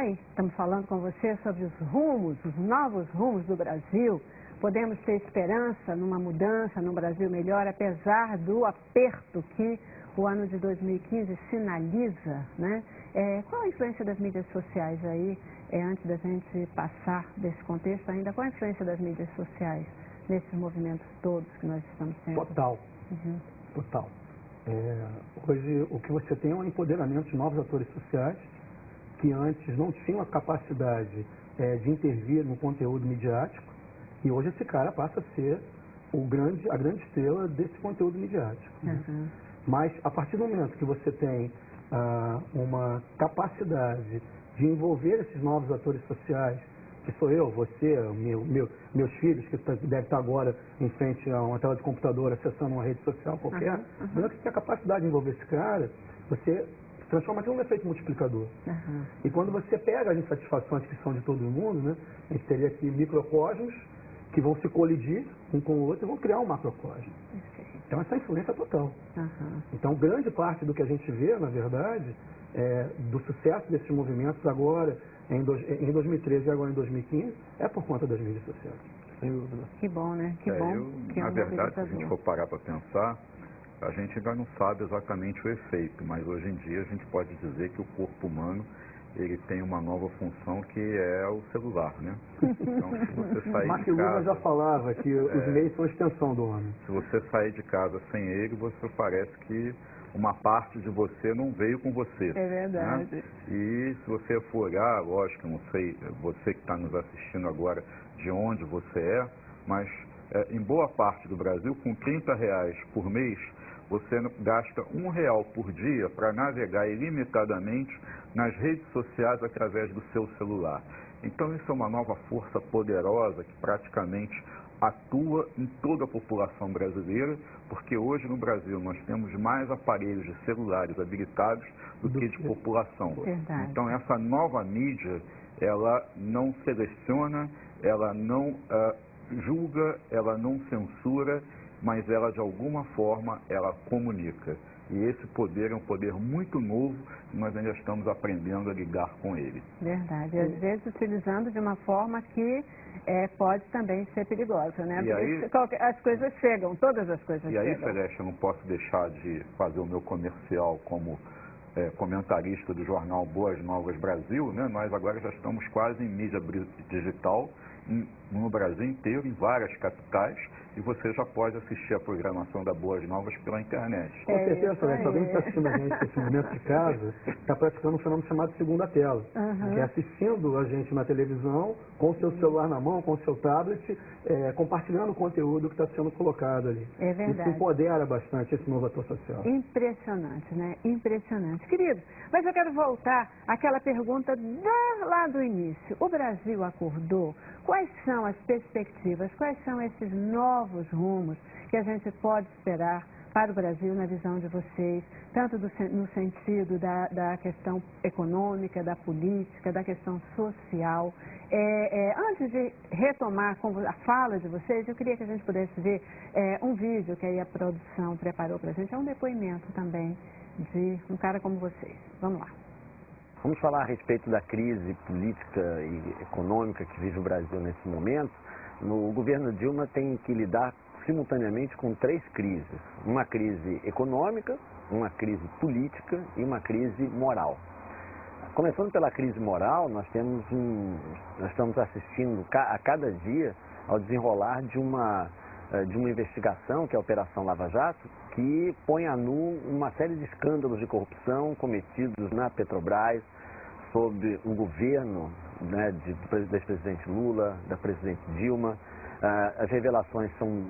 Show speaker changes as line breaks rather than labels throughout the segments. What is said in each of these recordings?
aí, estamos falando com você sobre os rumos, os novos rumos do Brasil. Podemos ter esperança numa mudança, num Brasil melhor, apesar do aperto que o ano de 2015 sinaliza, né? Qual a influência das mídias sociais aí, antes da gente passar desse contexto ainda, qual a influência das mídias sociais nesses movimentos todos que nós estamos tendo?
Total, total. Hoje o que você tem é um empoderamento de novos atores sociais que antes não tinham a capacidade de intervir no conteúdo midiático, e hoje esse cara passa a ser a grande estrela desse conteúdo midiático. Né? Mas a partir do momento que você tem uma capacidade de envolver esses novos atores sociais, que sou eu, você, meus filhos, que devem estar agora em frente a uma tela de computador acessando uma rede social qualquer, durante que tem a capacidade de envolver esse cara, você transforma aquilo num efeito multiplicador. E quando você pega as insatisfações que são de todo mundo, né, a gente teria aqui microcosmos que vão se colidir um com o outro e vão criar um macrocosmo. Então essa influência é total. Então grande parte do que a gente vê, na verdade, do sucesso desses movimentos agora, em 2013 e agora em 2015, é por conta das mídias sociais. Sem dúvida.
Que bom, né? Que bom.
Na verdade, se a gente for parar para pensar, a gente ainda não sabe exatamente o efeito, mas hoje em dia a gente pode dizer que o corpo humano ele tem uma nova função que é o celular, né? Então, se você sair
Mark
de casa...
Lula já falava que os meios são a extensão do homem.
Se você sair de casa sem ele, você parece que uma parte de você não veio com você.
É verdade.
Né? E se você for olhar, lógico, eu não sei, você que está nos assistindo agora, de onde você mas em boa parte do Brasil, com R$30 por mês, você gasta R$1 por dia para navegar ilimitadamente nas redes sociais através do seu celular. Então isso é uma nova força poderosa que praticamente atua em toda a população brasileira, porque hoje no Brasil nós temos mais aparelhos de celulares habilitados do que de população.
Verdade.
Então essa nova mídia, ela não seleciona, ela não julga, ela não censura, mas ela de alguma forma ela comunica. E esse poder é um poder muito novo e nós ainda estamos aprendendo a lidar com ele.
Verdade. E às vezes utilizando de uma forma que pode também ser perigosa, né?
E aí,
as coisas chegam, todas as coisas chegam.
E aí, Celeste, eu não posso deixar de fazer o meu comercial como comentarista do jornal Boas Novas Brasil, né? Nós agora já estamos quase em mídia digital no Brasil inteiro, em várias capitais, e você já pode assistir a programação da Boas Novas pela internet.
Com certeza, Celeste, alguém que está assistindo a gente nesse momento de casa está praticando um fenômeno chamado segunda tela, que é assistindo a gente na televisão, com o seu celular na mão, com o seu tablet, compartilhando o conteúdo que está sendo colocado ali.
É verdade.
Isso empodera bastante esse novo ator social.
Impressionante, né? Impressionante. Querido, mas eu quero voltar àquela pergunta lá do início. O Brasil acordou? Quais são as perspectivas, quais são esses novos rumos que a gente pode esperar para o Brasil na visão de vocês, tanto no sentido da questão econômica, da política, da questão social? Antes de retomar a fala de vocês, eu queria que a gente pudesse ver um vídeo que aí a produção preparou para a gente, é um depoimento também de um cara como vocês. Vamos lá.
Vamos falar a respeito da crise política e econômica que vive o Brasil nesse momento. O governo Dilma tem que lidar simultaneamente com 3 crises. Uma crise econômica, uma crise política e uma crise moral. Começando pela crise moral, nós estamos assistindo a cada dia ao desenrolar de uma investigação, que é a Operação Lava Jato, que põe a nu uma série de escândalos de corrupção cometidos na Petrobras, sob o governo, né, do ex-presidente Lula, da presidente Dilma. As revelações são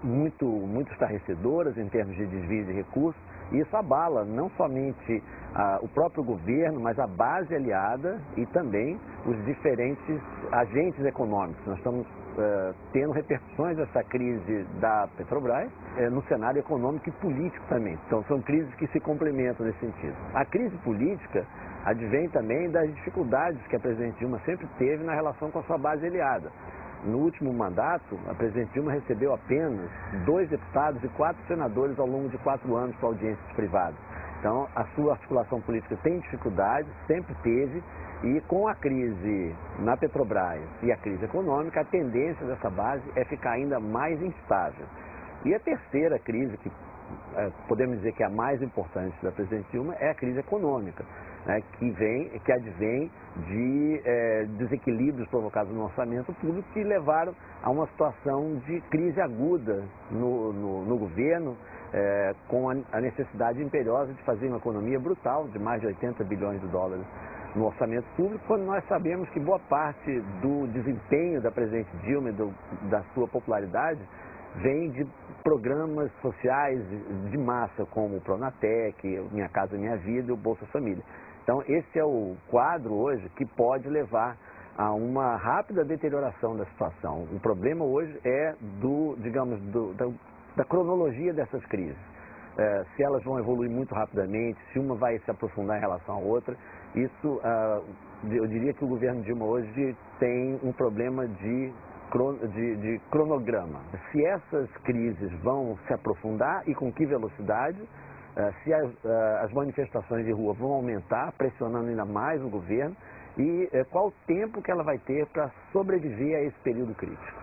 muito estarrecedoras em termos de desvio de recursos, e isso abala não somente o próprio governo, mas a base aliada e também os diferentes agentes econômicos. Nós estamos tendo repercussões dessa crise da Petrobras no cenário econômico e político também. Então são crises que se complementam nesse sentido. A crise política advém também das dificuldades que a presidente Dilma sempre teve na relação com a sua base aliada. No último mandato, a presidente Dilma recebeu apenas 2 deputados e 4 senadores ao longo de 4 anos para audiências privadas. Então, a sua articulação política tem dificuldade, sempre teve, e com a crise na Petrobras e a crise econômica, a tendência dessa base é ficar ainda mais instável. E a terceira crise, que podemos dizer que é a mais importante da presidente Dilma, é a crise econômica, né, que advém de desequilíbrios provocados no orçamento público que levaram a uma situação de crise aguda no governo, com a necessidade imperiosa de fazer uma economia brutal de mais de 80 bilhões de dólares no orçamento público, quando nós sabemos que boa parte do desempenho da presidente Dilma e da sua popularidade vem de programas sociais de massa, como o Pronatec, Minha Casa Minha Vida e o Bolsa Família. Então, esse é o quadro hoje que pode levar a uma rápida deterioração da situação. O problema hoje é da cronologia dessas crises. Se elas vão evoluir muito rapidamente, se uma vai se aprofundar em relação à outra, isso, eu diria que o governo Dilma hoje tem um problema de cronograma. Se essas crises vão se aprofundar e com que velocidade, se as manifestações de rua vão aumentar, pressionando ainda mais o governo, e qual o tempo que ela vai ter para sobreviver a esse período crítico.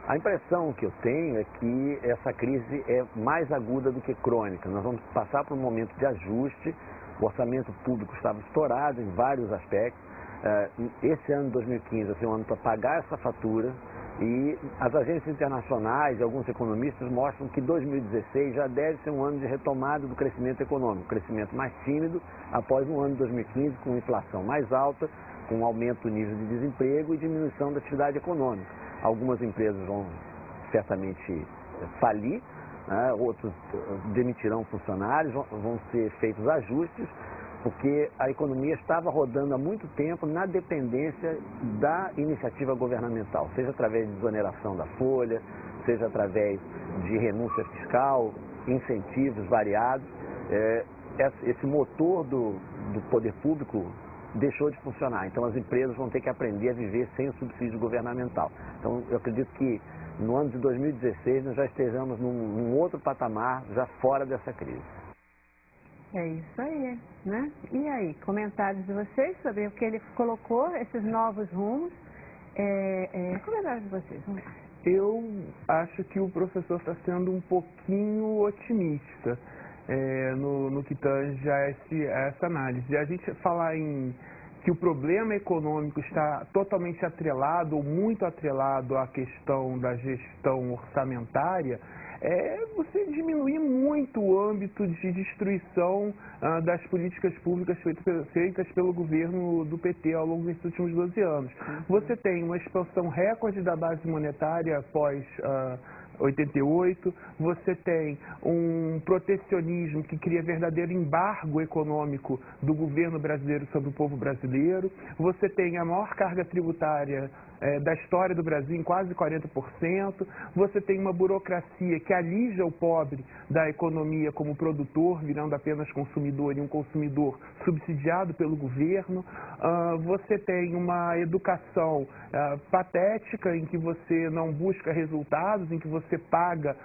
A impressão que eu tenho é que essa crise é mais aguda do que crônica. Nós vamos passar por um momento de ajuste, o orçamento público estava estourado em vários aspectos. Esse ano de 2015 vai ser um ano para pagar essa fatura, e as agências internacionais e alguns economistas mostram que 2016 já deve ser um ano de retomada do crescimento econômico, crescimento mais tímido após um ano de 2015 com inflação mais alta, com aumento do nível de desemprego e diminuição da atividade econômica. Algumas empresas vão certamente falir, né? Outros demitirão funcionários, vão ser feitos ajustes, porque a economia estava rodando há muito tempo na dependência da iniciativa governamental, seja através de desoneração da folha, seja através de renúncia fiscal, incentivos variados. Esse motor do poder público deixou de funcionar, então as empresas vão ter que aprender a viver sem o subsídio governamental. Então eu acredito que no ano de 2016 nós já estejamos num outro patamar, já fora dessa crise.
É isso aí, né? E aí, comentários de vocês sobre o que ele colocou, esses novos rumos? Comentários de vocês, vamos lá.
Eu acho que o professor está sendo um pouquinho otimista no que tange a essa análise. A gente falar que o problema econômico está totalmente atrelado ou muito atrelado à questão da gestão orçamentária, você diminuir muito o âmbito de destruição das políticas públicas feitas pelo governo do PT ao longo desses últimos 12 anos. Você tem uma expansão recorde da base monetária após 88, você tem um protecionismo que cria verdadeiro embargo econômico do governo brasileiro sobre o povo brasileiro, você tem a maior carga tributária da história do Brasil em quase 40%, você tem uma burocracia que alija o pobre da economia como produtor, virando apenas consumidor e um consumidor subsidiado pelo governo, você tem uma educação patética em que você não busca resultados, em que você paga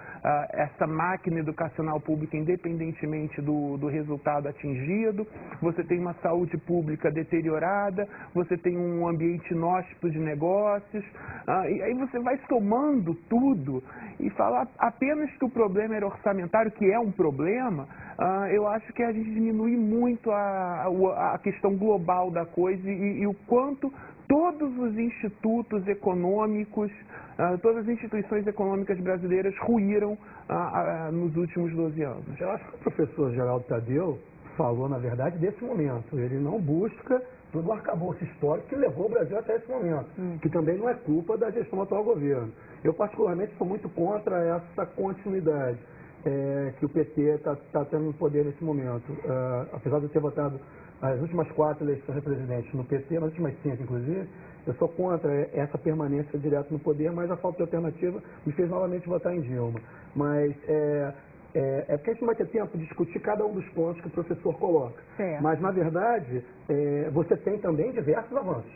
essa máquina educacional pública independentemente do resultado atingido, você tem uma saúde pública deteriorada, você tem um ambiente inóspito de negócios, e aí você vai somando tudo e fala apenas que o problema era orçamentário, que é um problema. Eu acho que a gente diminui muito a questão global da coisa e o quanto todos os institutos econômicos, todas as instituições econômicas brasileiras ruíram nos últimos 12 anos.
Eu acho que o professor Geraldo Tadeu falou, na verdade, desse momento. Ele não busca todo o arcabouço histórico que levou o Brasil até esse momento, que também não é culpa da gestão do atual governo. Eu, particularmente, sou muito contra essa continuidade que o PT está tendo no poder nesse momento. Apesar de eu ter votado as últimas 4 eleições de presidente no PT, nas últimas 5, inclusive, eu sou contra essa permanência direta no poder, mas a falta de alternativa me fez novamente votar em Dilma. Mas porque a gente não vai ter tempo de discutir cada um dos pontos que o professor coloca.
Certo.
Mas, na verdade, você tem também diversos avanços.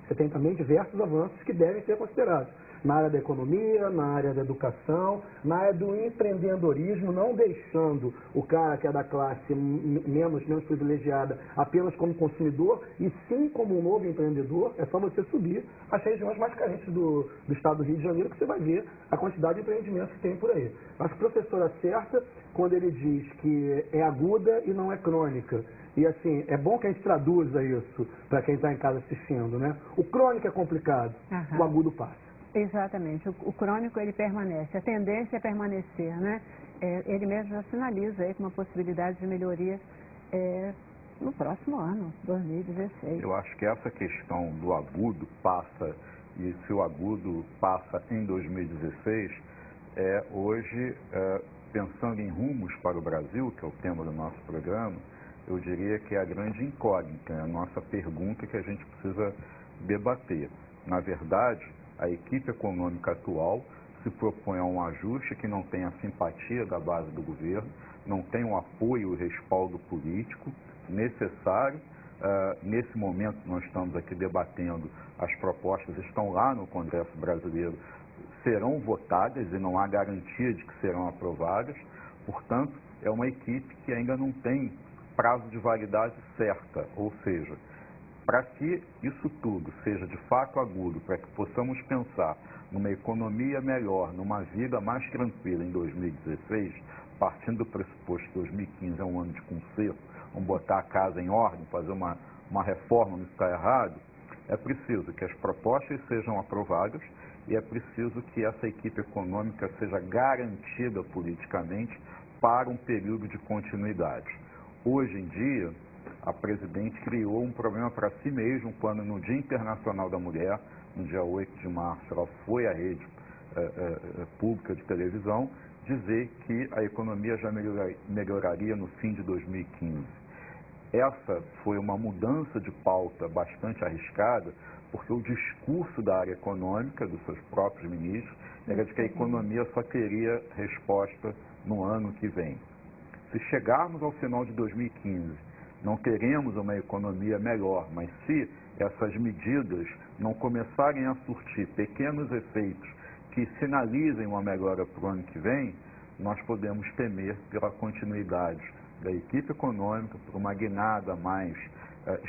Você tem também diversos avanços que devem ser considerados. na área da economia, na área da educação, na área do empreendedorismo, não deixando o cara que é da classe menos privilegiada apenas como consumidor, e sim como um novo empreendedor. É só você subir as regiões mais carentes do estado do Rio de Janeiro que você vai ver a quantidade de empreendimentos que tem por aí. Acho que o professor acerta quando ele diz que é aguda e não é crônica. E assim, é bom que a gente traduza isso para quem está em casa assistindo, né? O crônico é complicado, o agudo passa.
Exatamente. O crônico, ele permanece. A tendência é permanecer, né? Ele mesmo já sinaliza aí com uma possibilidade de melhoria no próximo ano, 2016.
Eu acho que essa questão do agudo passa, e se o agudo passa em 2016, hoje, pensando em rumos para o Brasil, que é o tema do nosso programa, eu diria que é a grande incógnita, é a nossa pergunta que a gente precisa debater. Na verdade, a equipe econômica atual se propõe a um ajuste que não tem a simpatia da base do governo, não tem o apoio e o respaldo político necessário. Nesse momento, nós estamos aqui debatendo, as propostas estão lá no Congresso Brasileiro, serão votadas e não há garantia de que serão aprovadas. Portanto, é uma equipe que ainda não tem prazo de validade certa, ou seja, para que isso tudo seja de fato agudo, para que possamos pensar numa economia melhor, numa vida mais tranquila em 2016, partindo do pressuposto que 2015 é um ano de conserto, vamos botar a casa em ordem, fazer uma reforma, não está errado, é preciso que as propostas sejam aprovadas e é preciso que essa equipe econômica seja garantida politicamente para um período de continuidade. Hoje em dia, a presidente criou um problema para si mesma quando no Dia Internacional da Mulher, no dia 8 de março, ela foi à rede pública de televisão dizer que a economia já melhoraria no fim de 2015. Essa foi uma mudança de pauta bastante arriscada, porque o discurso da área econômica, dos seus próprios ministros, era de que a economia só teria resposta no ano que vem. Se chegarmos ao final de 2015, não teremos uma economia melhor, mas se essas medidas não começarem a surtir pequenos efeitos que sinalizem uma melhora para o ano que vem, nós podemos temer pela continuidade da equipe econômica, por uma guinada mais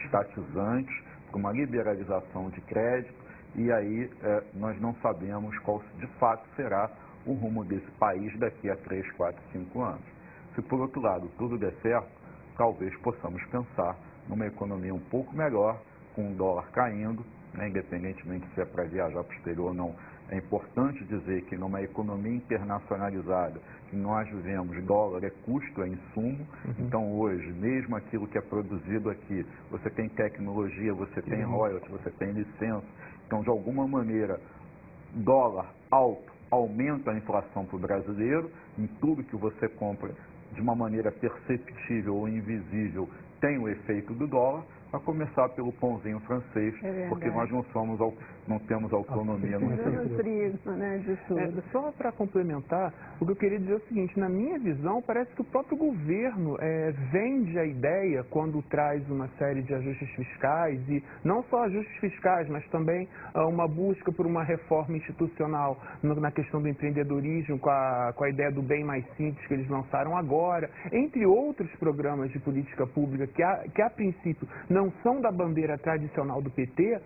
estatizante, por uma liberalização de crédito, e aí nós não sabemos qual de fato será o rumo desse país daqui a 3, 4, 5 anos. Se por outro lado tudo der certo, talvez possamos pensar numa economia um pouco melhor, com o dólar caindo, né, independentemente se é para viajar para o exterior ou não. É importante dizer que numa economia internacionalizada, que nós vivemos, dólar é custo, é insumo. Então hoje, mesmo aquilo que é produzido aqui, você tem tecnologia, você tem royalties, você tem licença. Então, de alguma maneira, dólar alto aumenta a inflação para o brasileiro, em tudo que você compra de uma maneira perceptível ou invisível tem o efeito do dólar, a começar pelo pãozinho francês, porque nós não temos autonomia no
trigo, né, de tudo.
Só para complementar, o que eu queria dizer é o seguinte, na minha visão, parece que o próprio governo vende a ideia quando traz uma série de ajustes fiscais, e não só ajustes fiscais, mas também uma busca por uma reforma institucional na questão do empreendedorismo, com a ideia do bem mais simples que eles lançaram agora, entre outros programas de política pública que a princípio não são da bandeira tradicional do PT.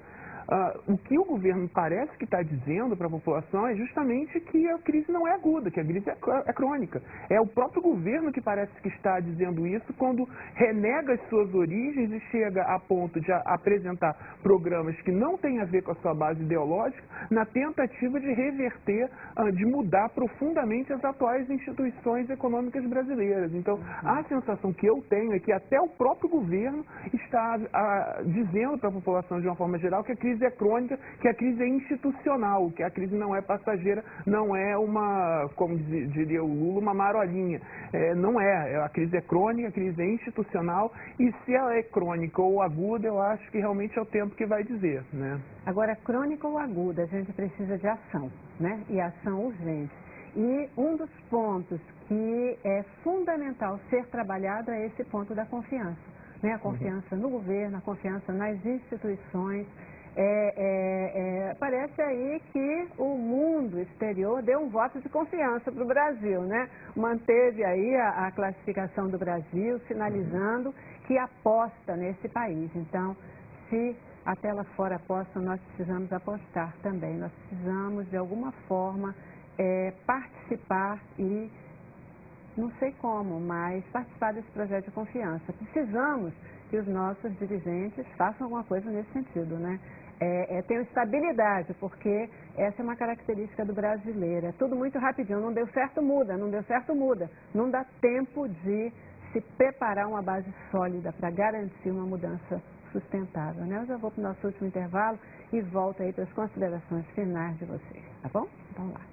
O que o governo parece que está dizendo para a população é justamente que a crise não é aguda, que a crise é crônica. É o próprio governo que parece que está dizendo isso quando renega as suas origens e chega a ponto de apresentar programas que não têm a ver com a sua base ideológica, na tentativa de reverter, de mudar profundamente as atuais instituições econômicas brasileiras. Então, a sensação que eu tenho é que até o próprio governo está dizendo para a população de uma forma geral que a crise é crônica, que a crise é institucional, que a crise não é passageira, não é uma, como diria o Lula, uma marolinha. Não é, a crise é crônica, a crise é institucional, e se ela é crônica ou aguda, eu acho que realmente é o tempo que vai dizer, né?
Agora, crônica ou aguda, a gente precisa de ação, né? E ação urgente. E um dos pontos que é fundamental ser trabalhado é esse ponto da confiança, né? A confiança no governo, a confiança nas instituições. Parece aí que o mundo exterior deu um voto de confiança para o Brasil, né? Manteve aí a classificação do Brasil, sinalizando que aposta nesse país. Então, se até lá fora apostam, nós precisamos apostar também. Nós precisamos, de alguma forma, participar e, não sei como, mas participar desse projeto de confiança. Precisamos que os nossos dirigentes façam alguma coisa nesse sentido, né? Tenham estabilidade, porque essa é uma característica do brasileiro. É tudo muito rapidinho, não deu certo, muda, não deu certo, muda. Não dá tempo de se preparar uma base sólida para garantir uma mudança sustentável, né? Eu já vou para o nosso último intervalo e volto aí para as considerações finais de vocês, tá bom? Vamos lá.